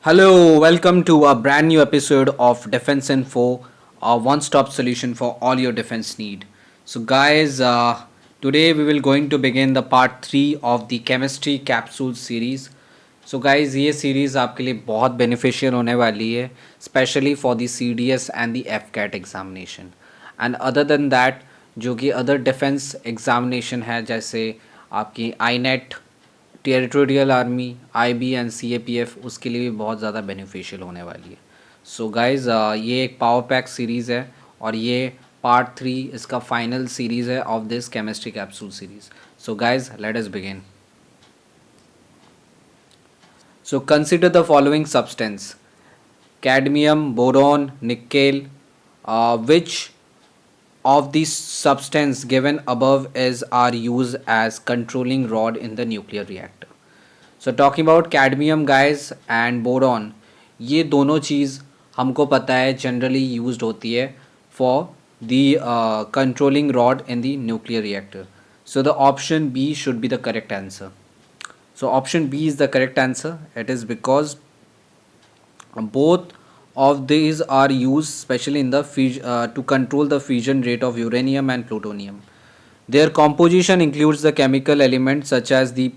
Hello, welcome to a brand new episode of Defense Info, a one-stop solution for all your defense need. So, guys, today we will going to begin the part 3 of the chemistry capsule series. So, guys, ये series आपके लिए बहुत beneficial होने वाली है, especially for the CDS and the FCAT examination. And other than that, जो कि other defense examination है जैसे आपकी INET territorial army IB and CAPF उसके लिए भी बहुत ज़्यादा बेनिफिशियल होने वाली है। सो गाइज ये एक पावर पैक सीरीज़ है और ये पार्ट 3 इसका फाइनल सीरीज़ है of this chemistry capsule series. So guys let us begin. So consider the following substance cadmium, boron, nickel, which of these substance given above is are used as controlling rod in the nuclear reactor. So talking about cadmium guys and boron, ये दोनों चीज़ हमको पता है generally used होती है for the controlling rod in the nuclear reactor. So the option B should be the correct answer. So option B is the correct answer. It is because both of these are used especially in the to control the fusion rate of uranium and plutonium. Their composition includes the chemical elements such as the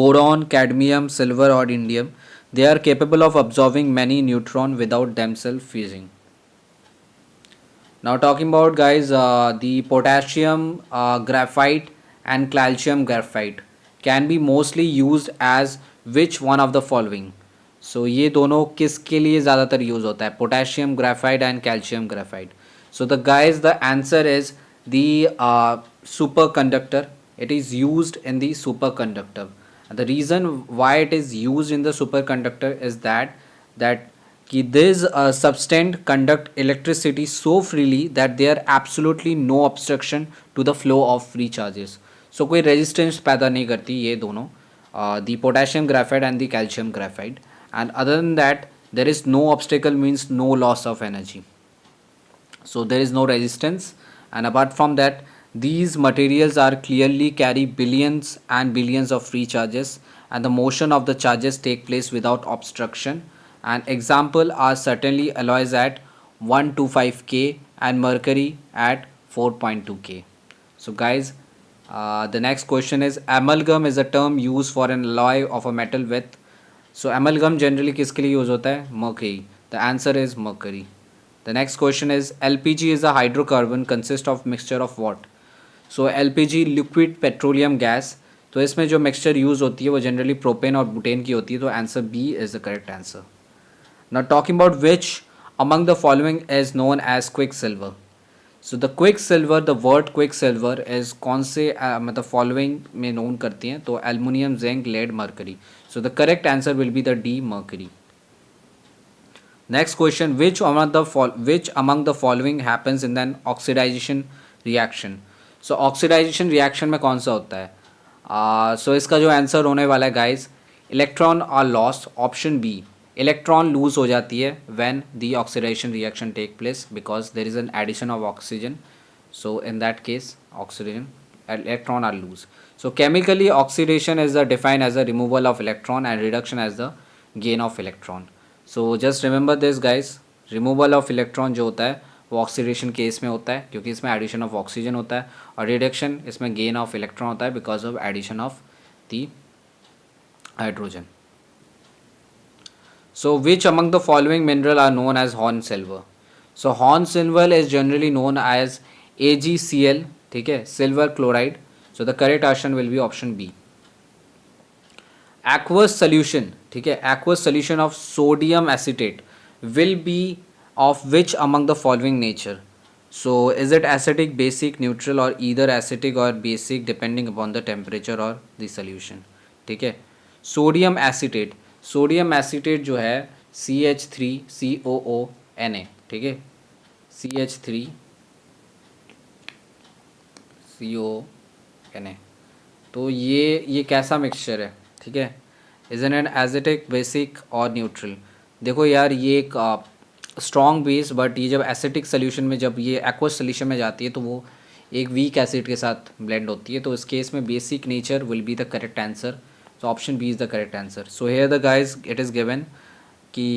boron, cadmium, silver or indium. They are capable of absorbing many neutrons without themselves fusing. Now talking about guys the potassium graphite and calcium graphite can be mostly used as which one of the following. So ये दोनों किसके लिए ज़्यादातर use होता है, potassium graphite and calcium graphite. So the guys the answer is the superconductor. It is used in the superconductor. And the reason why it is used in the superconductor is that कि this substance conduct electricity so freely that there absolutely no obstruction to the flow of free charges. So कोई resistance पैदा नहीं करती ये दोनों, the potassium graphite and the calcium graphite. And other than that there is no obstacle means no loss of energy. So there is no resistance, and apart from that these materials are clearly carry billions and billions of free charges, and the motion of the charges take place without obstruction. And example are certainly alloys at 125K and mercury at 4.2K. So guys, the next question is amalgam is a term used for an alloy of a metal with. So amalgam generally किसके लिए use होता है, mercury. The answer is mercury. The next question is LPG is a hydrocarbon consist of mixture of what. So LPG liquid petroleum gas, तो इसमें जो mixture use होती है वो जनरली प्रोपेन और बुटेन की होती है, तो answer B is the correct answer. Now talking about which among the following is known as quicksilver. So the quicksilver, the word quicksilver is कौन से मतलब following में known करती हैं, तो aluminium, zinc, lead, mercury. So the correct answer will be the D, mercury. Next question, which among the following happens in an oxidation reaction. So oxidation reaction में कौन सा होता है, so इसका जो आंसर होने वाला है guys, electron are lost. Option B, electron lose हो जाती है when the oxidisation reaction take place because there is an addition of oxygen. So in that case oxygen electron are loose. So chemically oxidation is defined as a removal of electron and reduction as the gain of electron. So just remember this guys, removal of electron जो होता है वो oxidation case में होता है क्योंकि इसमें addition of oxygen होता है, और रिडक्शन इसमें गेन ऑफ इलेक्ट्रॉन होता है because of addition of the hydrogen. So which among the following mineral are known as horn silver. So horn silver is generally known as AgCl, ठीक है, silver chloride. So the correct option will be option B. Aqueous solution, ठीक है, aqueous solution of sodium acetate will be of which among the following nature. So is it acidic, basic, neutral or either acidic or basic depending upon the temperature or the solution. ठीक है, sodium acetate, sodium acetate जो है CH3COONA, ठीक है, CH3COONA. तो ये कैसा mixture है, ठीक है, इज एन एसिडिक, बेसिक और न्यूट्रल. देखो यार ये एक स्ट्रॉन्ग बेस, बट ये जब एसिडिक सोल्यूशन में, जब ये एक्वस सोल्यूशन में जाती है तो वो एक वीक एसिड के साथ ब्लेंड होती है, तो इस केस में basic nature will be the correct answer. So option B is the correct answer. So here the guys it is given कि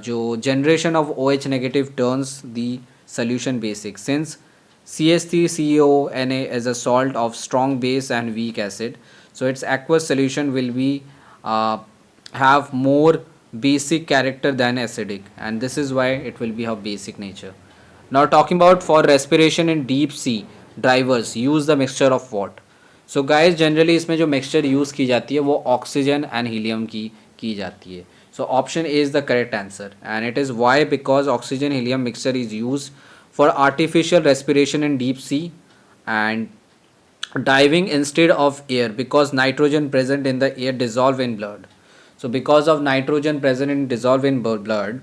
जो generation of OH negative turns the solution basic since CH3CONA is a salt of strong base and weak acid, so its aqueous solution will be uh, have more basic character than acidic, and this is why it will be of basic nature. Now talking about for respiration in deep sea drivers use the mixture of what. So guys generally इसमें जो mixture use की जाती है वो oxygen and helium की जाती है. So option A is the correct answer and it is why because oxygen helium mixture is use for artificial respiration in deep sea and diving instead of air because nitrogen present in the air dissolve in blood. So because of nitrogen present in dissolve in blood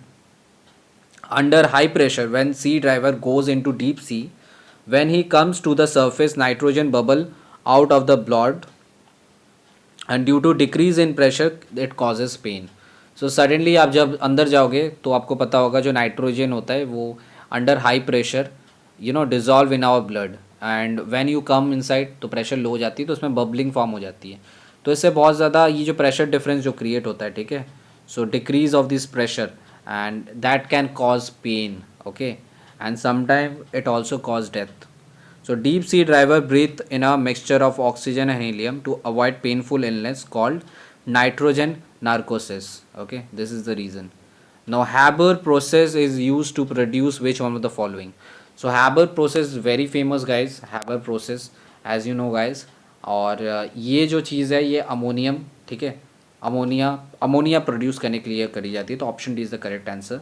under high pressure when sea diver goes into deep sea, when he comes to the surface nitrogen bubble out of the blood and due to decrease in pressure it causes pain. So suddenly आप जब अंदर जाओगे तो आपको पता होगा जो nitrogen होता है वो under high pressure dissolve in our blood and when you come inside तो प्रेशर लो हो जाती है तो उसमें बबलिंग फॉर्म हो जाती है. तो इससे बहुत ज़्यादा ये जो प्रेशर डिफरेंस जो क्रिएट होता है, ठीक है, so decrease of this pressure and that can cause pain, okay, and sometime it also cause death. So deep sea diver breathe in a mixture of oxygen and helium to avoid painful illness called nitrogen narcosis. Okay, this is the reason. Now Haber process is used to produce which one of the following? So Haber process is very famous guys. Haber process, as you know guys. और ये जो चीज़ है ये ammonium, ठीक है, ammonia produce करने के लिए करी जाती है. तो option D is the correct answer.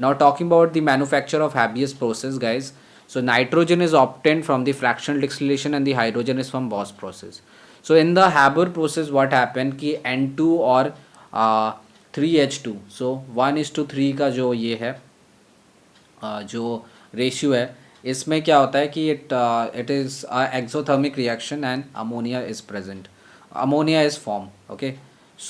Now talking about the manufacture of habeas process guys. So nitrogen is obtained from the fractional distillation and the hydrogen is from Bosch process. So in the Haber process what happened कि N2 और 3H2, so 1:3 का जो ये है जो ratio है इसमें क्या होता है कि it is exothermic reaction and ammonia is present, ammonia is formed. Okay,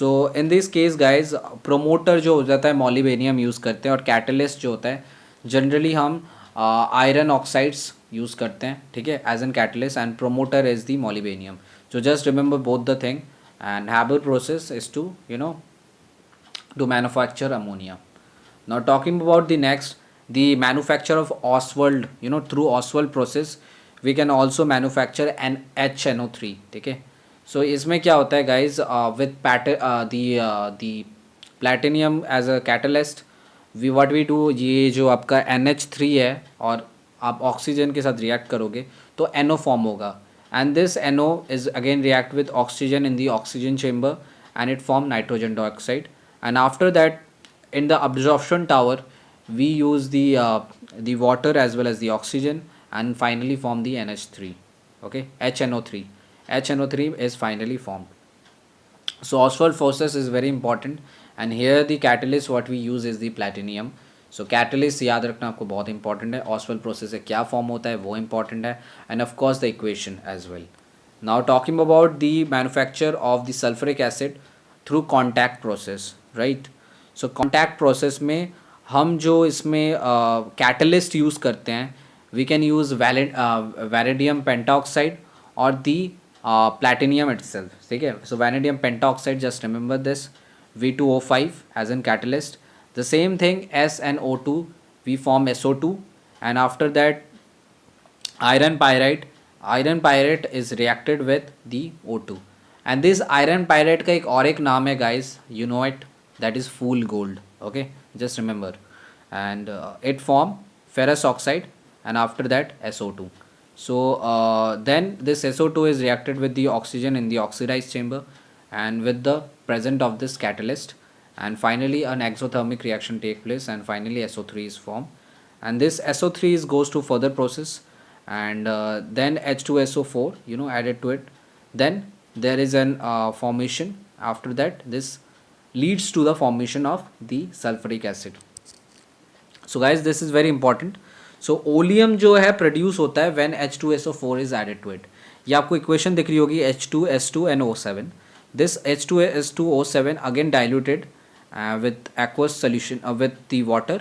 so in this case guys promoter जो हो जाता है मोलिबेनियम यूज़ करते हैं और कैटलिस्ट जो होता है जनरली हम आयरन ऑक्साइड्स यूज़ करते हैं, ठीक है, as an catalyst and promoter is the molybdenum. So just remember both the thing and Haber process is two to manufacture ammonia. Now talking about the next, the manufacture of Oswald, through Oswald process we can also manufacture an HNO3, ठीक है. सो इसमें क्या होता है guys with the platinum as a catalyst we what we do, ये जो आपका NH3 है और आप ऑक्सीजन के साथ रिएक्ट करोगे तो NO फॉर्म होगा and this NO is again react with oxygen in the oxygen chamber and it form nitrogen dioxide and after that in the absorption tower we use the water as well as the oxygen and finally form the NH3, okay, HNO3 is finally formed. So Oswald process is very important and here the catalyst what we use is the platinum. So catalyst याद रखना आपको बहुत important है. Oswald process से क्या form होता है वो important है and of course the equation as well. Now talking about the manufacture of the sulfuric acid through contact process, right? So contact process में हम जो इसमें catalyst use करते हैं we can use vanadium pentoxide or the platinum itself, ठीक है. So vanadium pentoxide, just remember this, V2O5 as in catalyst. The same thing SnO2 we form SO2 and after that iron pyrite is reacted with the O2 and this iron pyrite का और एक नाम है guys, you know it, that is fool gold, okay, just remember. And it form ferrous oxide and after that SO2. So then this SO2 is reacted with the oxygen in the oxidized chamber and with the presence of this catalyst and finally an exothermic reaction take place and finally SO3 is formed and this SO3 goes to further process and then H2SO4 added to it, then there is an formation. After that this leads to the formation of the sulfuric acid. So guys this is very important. So oleum जो है produce होता है when H2SO4 is added to it. ये आपको equation दिख रही होगी H2S2 and O7. This H2S2O7 again diluted with aqueous solution with the water,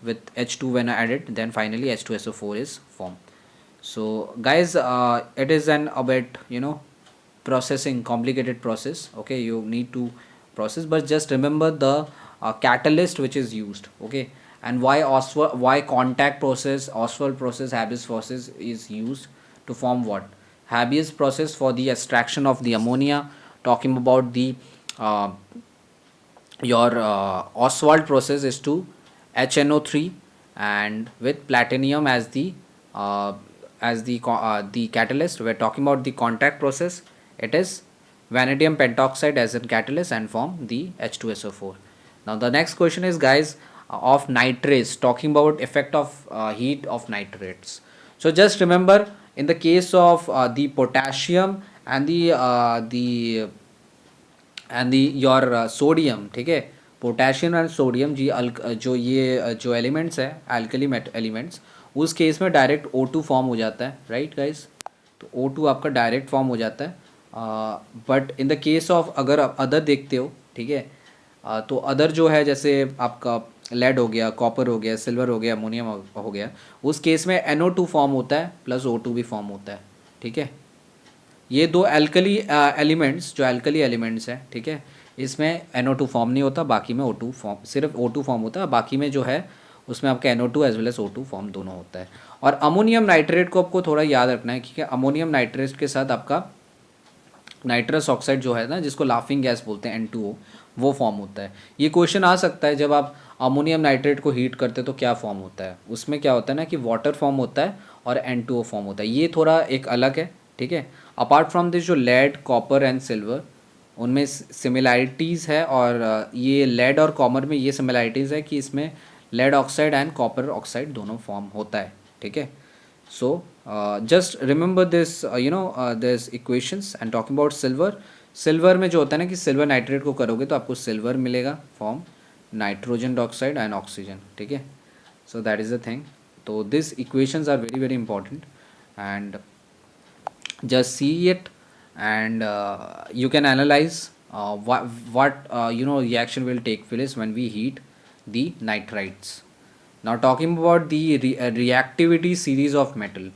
with H2 when added, then finally H2SO4 is formed. So guys it is an a bit processing complicated process. Okay, you need to process, but just remember the catalyst which is used. Okay, and why contact process, Oswald process, Habeas process is used to form what? Habeas process for the extraction of the ammonia, talking about the uh, your Oswald process is to HNO3, and with platinum uh, as the catalyst. We're talking about the contact process. It is vanadium pentoxide as a catalyst and form the H2SO4. Now the next question is, guys, of nitrates, talking about effect of heat of nitrates. So just remember, in the case of the potassium and the your sodium, ठीक है, potassium and sodium जी जो ये जो elements है alkali elements, उस case में direct O2 form हो जाता है, राइट गाइस? तो O2 आपका डायरेक्ट फॉर्म हो जाता है. But in the case of अगर आप अदर देखते हो, ठीक है, तो अदर जो है जैसे आपका लेड हो गया, कॉपर हो गया, सिल्वर हो गया, अमोनियम हो गया, उस केस में NO2 फॉर्म होता है प्लस O2 भी फॉर्म होता है, ठीक है. ये दो एल्कली एलिमेंट्स जो एल्कली एलिमेंट्स हैं, ठीक है, इसमें NO2 फॉर्म नहीं होता, बाकी में O2 फॉर्म, सिर्फ O2 फॉर्म होता है, बाकी में जो है उसमें आपका NO2 as well as O2 form दोनों होता है. और अमोनियम नाइट्रेट को आपको थोड़ा याद रखना है, क्योंकि अमोनियम नाइट्रेट के साथ आपका नाइट्रस ऑक्साइड जो है ना, जिसको लाफिंग गैस बोलते हैं N2O, वो फॉर्म होता है. ये क्वेश्चन आ सकता है, जब आप अमोनियम नाइट्रेट को हीट करते तो क्या फॉर्म होता है, उसमें क्या होता है ना कि वाटर फॉर्म होता है और N2O फॉर्म होता है. ये थोड़ा एक अलग है, ठीक है. अपार्ट फ्रॉम दिस जो लेड, कॉपर एंड सिल्वर, उनमें सिमिलैरिटीज़ है, और ये लेड और कॉपर में ये सिमिलैरिटीज़ है कि इसमें lead oxide and copper oxide दोनों फॉर्म होता है, ठीक है. So just remember this this equations. And talking about silver, silver में जो होता है ना कि सिल्वर नाइट्रेट को करोगे तो आपको सिल्वर मिलेगा form nitrogen dioxide and oxygen, ठीक है. So that is the thing. तो this equations are very very important, and just see it, and you can analyze what reaction will take place when we heat the nitrites. Now talking about the reactivity series of metal.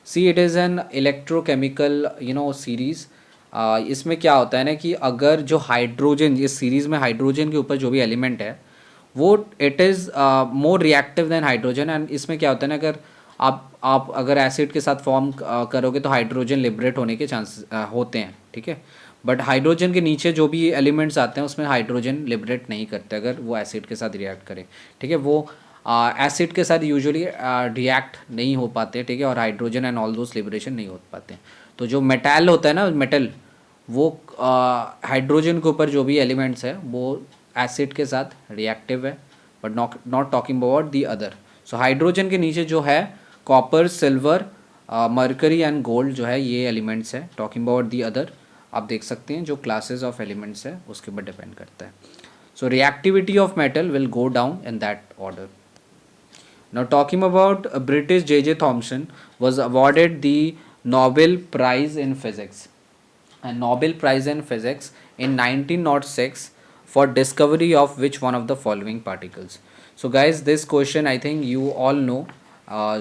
See, it is an electrochemical series. इसमें क्या होता है ना कि अगर जो hydrogen, इस series में हाइड्रोजन के ऊपर जो भी एलिमेंट है वो it is more reactive than hydrogen. And इसमें क्या होता है ना, अगर आप अगर एसिड के साथ फॉर्म करोगे तो हाइड्रोजन लिबरेट होने के चांसेस होते हैं, ठीक है. बट हाइड्रोजन के नीचे जो भी एलिमेंट्स आते हैं उसमें हाइड्रोजन लिबरेट नहीं करते अगर वो एसिड के साथ रिएक्ट करें, ठीक है. वो एसिड के साथ यूजुअली रिएक्ट नहीं हो पाते, ठीक है, और hydrogen and all those liberation नहीं हो पाते. तो जो मेटल होता है ना, मेटल, वो हाइड्रोजन के ऊपर जो भी एलिमेंट्स है वो एसिड के साथ रिएक्टिव है, but not talking about the other. So hydrogen के नीचे जो है copper, silver, mercury and gold जो है ये एलिमेंट्स है. टॉकिंग अबाउट दी अदर, आप देख सकते हैं जो क्लासेस ऑफ एलिमेंट्स है उसके ऊपर डिपेंड करता है. So reactivity of metal will go down in that order. Now talking about British J.J. Thomson was awarded the Nobel Prize in Physics, and Nobel Prize in Physics in 1906 for discovery of which one of the following particles. So guys, this question I think you all know.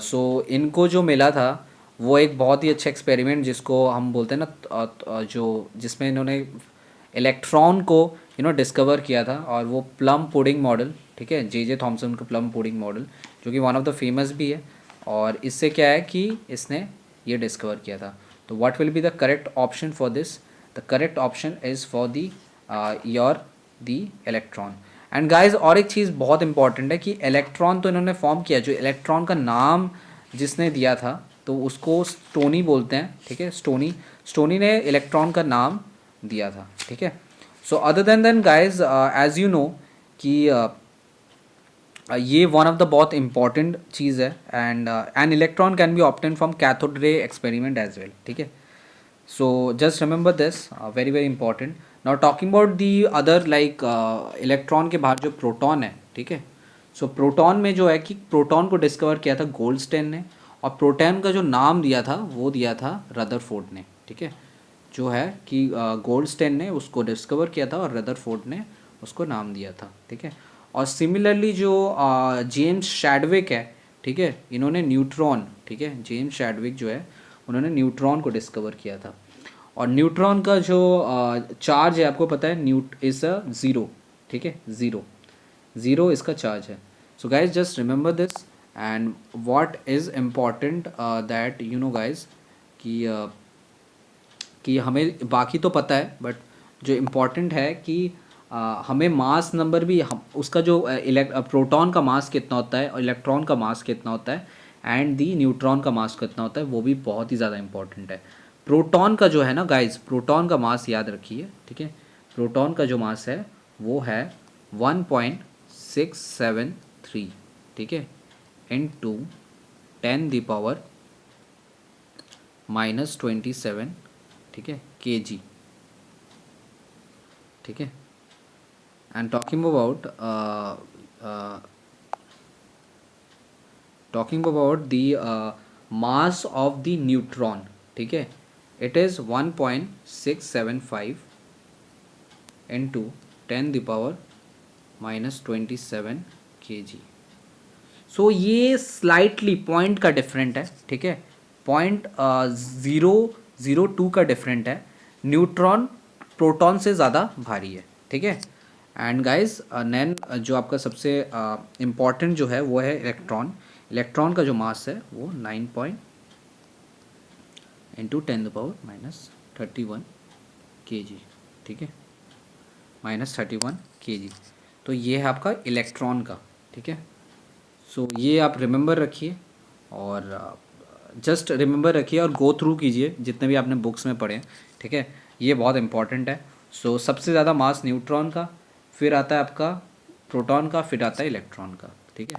सो इनको जो मिला था वो एक बहुत ही अच्छा experiment, जिसको हम बोलते हैं ना जो जिसमें इन्होंने इलेक्ट्रॉन को डिस्कवर किया था, और वो प्लम पुडिंग मॉडल, ठीक है, J.J. थॉमसन का प्लम पुडिंग मॉडल, जो कि वन ऑफ द फेमस भी है. और इससे क्या है कि इसने ये डिस्कवर किया था. तो what will be the correct option for this? The correct option is for the electron. And guys, और एक चीज़ बहुत इंपॉर्टेंट है कि इलेक्ट्रॉन तो इन्होंने फॉर्म किया, जो इलेक्ट्रॉन का नाम जिसने दिया था तो उसको स्टोनी बोलते हैं, ठीक है. स्टोनी ने इलेक्ट्रॉन का नाम दिया था, ठीक है. So other than guys, as you know कि ये वन ऑफ द बहुत इंपॉर्टेंट चीज़ है, and an electron can be obtain from cathode ray experiment as well, ठीक है. So just remember this, very very important. Now talking about the other, like electron के बाहर जो प्रोटॉन है, ठीक है. सो प्रोटॉन में जो है कि प्रोटॉन को डिस्कवर किया था गोल्डस्टेन ने, और प्रोटॉन का जो नाम दिया था वो दिया था रदरफोर्ड ने, ठीक है. जो है कि गोल्डस्टेन ने उसको डिस्कवर किया था और रदरफोर्ड ने उसको नाम दिया था, ठीक है. और सिमिलरली जो जेम्स शैडविक है, ठीक है, इन्होंने न्यूट्रॉन, ठीक है, जेम्स शैडविक जो है उन्होंने न्यूट्रॉन को डिस्कवर किया था. और न्यूट्रॉन का जो चार्ज है आपको पता है, इज अ ज़ीरो, ठीक है, ज़ीरो, ज़ीरो इसका चार्ज है. So guys just remember this. And what is important that you know guys कि हमें बाकी तो पता है, बट जो इम्पोर्टेंट है कि हमें मास नंबर भी, हम उसका जो प्रोटॉन का मास कितना होता है और इलेक्ट्रॉन का मास कितना होता है एंड दी न्यूट्रॉन का मास कितना होता है, वो भी बहुत ही ज़्यादा इंपॉर्टेंट है. प्रोटॉन का जो है ना गाइज, प्रोटॉन का मास याद रखिए, ठीक है. प्रोटॉन का जो मास है वो है 1.673, ठीक है, इनटू 10⁻⁻27, ठीक है, kg, ठीक है. And talking about the mass of the neutron, ठीक है, इट इज़ 1.675 इंटू 10⁻⁻27 kg. सो ये स्लाइटली पॉइंट का डिफरेंट है, ठीक है, पॉइंट 002 का डिफरेंट है. न्यूट्रॉन प्रोटॉन से ज़्यादा भारी है, ठीक है. एंड गाइस नैन जो आपका सबसे इम्पॉर्टेंट जो है वो है इलेक्ट्रॉन. इलेक्ट्रॉन का जो मास है वो 9 पॉइंट इंटू 10⁻⁻31 kg, ठीक है, -31 kg. तो ये है आपका इलेक्ट्रॉन का, ठीक है. सो ये आप रिमेंबर रखिए और जस्ट रिमेंबर रखिए और गो थ्रू कीजिए जितने भी आपने बुक्स में पढ़े हैं, ठीक है. ये बहुत इंपॉर्टेंट है. सो सबसे ज़्यादा मास न्यूट्रॉन का, फिर आता है आपका प्रोटॉन का, फिर आता है इलेक्ट्रॉन का, ठीक है.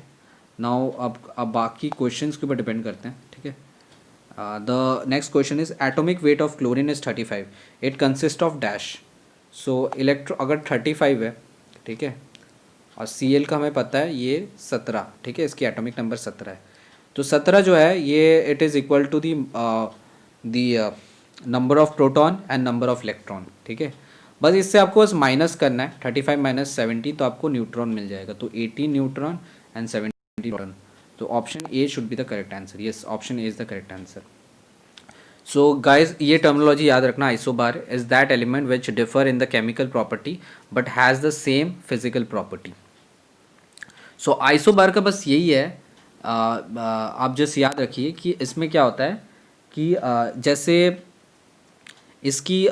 नाउ अब बाकी क्वेश्चंस के ऊपर डिपेंड करते हैं, ठीक है. The next question is atomic weight of chlorine is 35, it consist of dash. So अगर 35 है, ठीक है, और Cl का हमें पता है ये 17, ठीक है, इसकी एटॉमिक नंबर 17 है. तो 17 जो है ये it is equal to the number of proton and number of electron, ठीक है. बस इससे आपको बस माइनस करना है, 35 माइनस 70 तो आपको न्यूट्रॉन मिल जाएगा. तो 18 न्यूट्रॉन एंड 70 प्रोटॉन. तो option A should be the correct answer. Yes, option A is the correct answer. So guys ये टर्मिनोलॉजी याद रखना. Isobar is that element which differ in the chemical property but has the same physical property. So isobar का बस यही है, आप just याद रखिए कि इसमें क्या होता है कि जैसे इसकी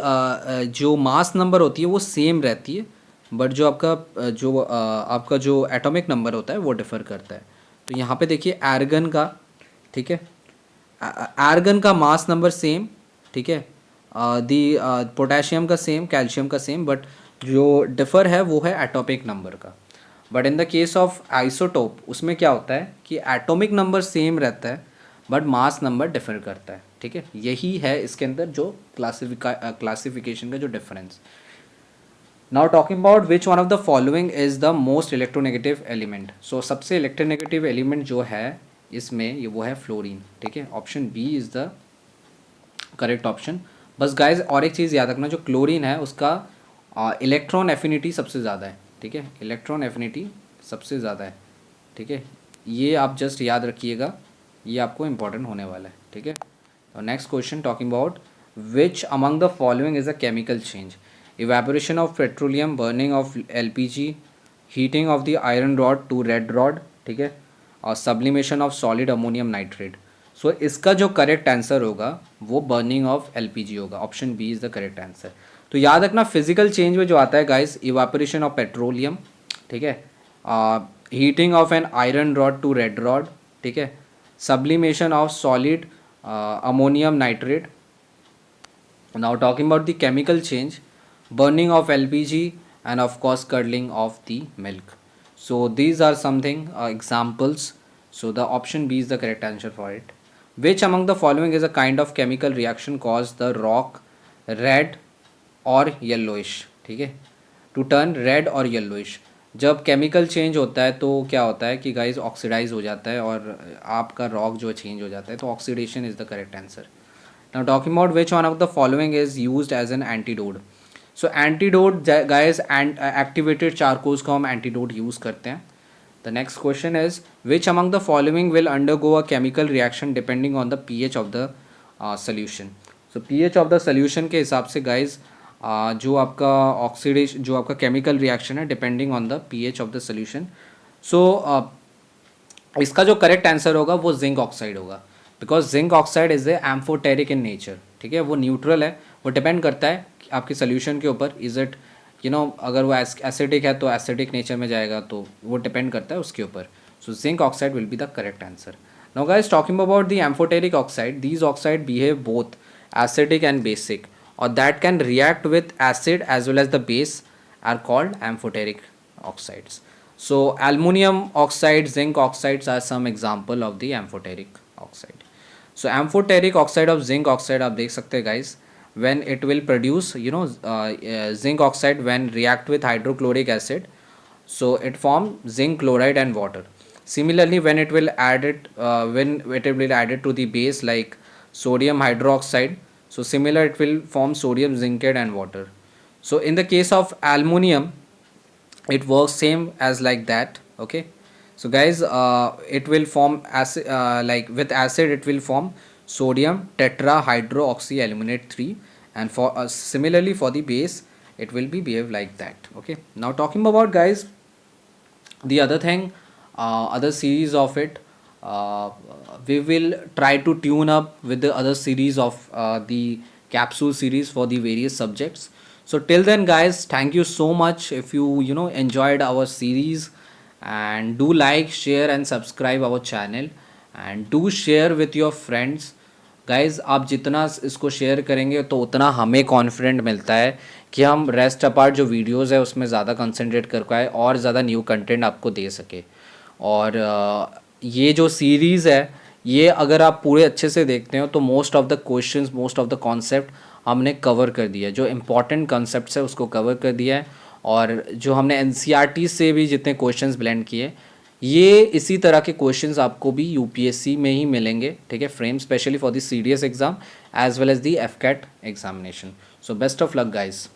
जो मास नंबर होती है वो सेम रहती है, बट जो आपका जो एटॉमिक नंबर होता है वो डिफ़र करता है. तो यहाँ पे देखिए आर्गन का, ठीक है, आर्गन का मास नंबर सेम, ठीक है, दी पोटेशियम का सेम, कैल्शियम का सेम, बट जो डिफ़र है वो है एटॉमिक नंबर का. But in the case of isotope उसमें क्या होता है कि एटॉमिक नंबर सेम रहता है बट मास नंबर डिफर करता है, ठीक है. यही है इसके अंदर जो क्लासिफिकेशन का जो difference. Now talking about which one of the following is the most electronegative element. So सबसे इलेक्ट्रोनेगेटिव एलिमेंट जो है इसमें ये वो है फ्लोरीन, ठीक है. Option B is the correct option. बस गाइज और एक चीज़ याद रखना, जो क्लोरीन है उसका इलेक्ट्रॉन एफिनिटी सबसे ज़्यादा है, ठीक है, इलेक्ट्रॉन एफिनिटी सबसे ज़्यादा है, ठीक है. ये आप जस्ट याद रखिएगा, ये आपको इंपॉर्टेंट होने वाला है, ठीक है. और next question talking about which among the following is a chemical change. Evaporation of petroleum, burning of LPG, heating of the iron rod to red rod, ठीक है, और sublimation of solid ammonium nitrate. So इसका जो correct answer होगा वो burning of LPG होगा. Option B is the correct answer. तो याद रखना फिजिकल चेंज में जो आता है गाइस, इवापोरेशन ऑफ पेट्रोलियम, ठीक है, heating of an iron rod to red rod, ठीक है, sublimation of solid ammonium nitrate. Now talking about the chemical change, burning of LPG and of course curdling of the milk. So these are something examples. So the option B is the correct answer for it. Which among the following is a kind of chemical reaction cause the rock red or yellowish, ठीक है, to turn red और yellowish. जब chemical change होता है तो क्या होता है कि गाइस ऑक्सीडाइज हो जाता है और आपका रॉक जो चेंज हो जाता है, तो oxidation is the correct answer. Now talking about which one of the following is used as an antidote. So antidote guys activated charcoals को हम एंटीडोट यूज़ करते हैं. The next question is which among the following will undergo a chemical reaction depending on the pH of the solution. So pH of the solution के हिसाब से guys जो आपका oxidation, जो आपका केमिकल रिएक्शन है depending on the pH of the solution. So इसका जो करेक्ट आंसर होगा वो जिंक ऑक्साइड होगा, because zinc oxide is a amphoteric in nature. ठीक है, वो न्यूट्रल है, वो डिपेंड करता है आपके सोल्यूशन के ऊपर। इज़ इट अगर वो एसिडिक है तो एसिडिक नेचर में जाएगा, तो वो डिपेंड करता है उसके ऊपर। So zinc oxide will be the correct answer. Now guys, talking about the amphoteric oxide, these oxide behave both acidic and basic, or that can react with acid as well as the base, are called amphoteric oxides. So aluminum oxide, zinc oxides are some example of the amphoteric oxide. So amphoteric oxide of zinc oxide आप देख सकते हैं guys, when it will produce zinc oxide when react with hydrochloric acid, so it form zinc chloride and water. Similarly, when it will added to the base like sodium hydroxide, so similar it will form sodium zincate and water. So in the case of aluminum, it works same as like that. Okay, so guys, it will form acid, like with acid it will form sodium tetrahydroxyaluminate 3, and for similarly for the base it will be behave like that. Okay, now talking about guys the other thing, other series of it, uh, we will try to tune up with the other series of the capsule series for the various subjects. So till then guys, thank you so much. If you enjoyed our series, and do like, share and subscribe our channel, and do share with your friends. Guys, आप जितना इसको share करेंगे तो उतना हमें confident मिलता है कि हम रेस्ट अपार्ट जो वीडियोस है उसमें ज़्यादा कंसंट्रेट कर पाए और ज़्यादा न्यू कंटेंट आपको दे सके। और ये जो सीरीज़ है, ये अगर आप पूरे अच्छे से देखते हो तो most of the questions, most of the concept हमने कवर कर दिया है। जो इम्पॉर्टेंट कॉन्सेप्ट्स है उसको कवर कर दिया है, और जो हमने एनसीईआरटी से भी जितने क्वेश्चंस ब्लेंड किए, ये इसी तरह के क्वेश्चंस आपको भी यूपीएससी में ही मिलेंगे। ठीक है, frame specially for the CDS exam as well as the AFCAT examination. So best of luck guys.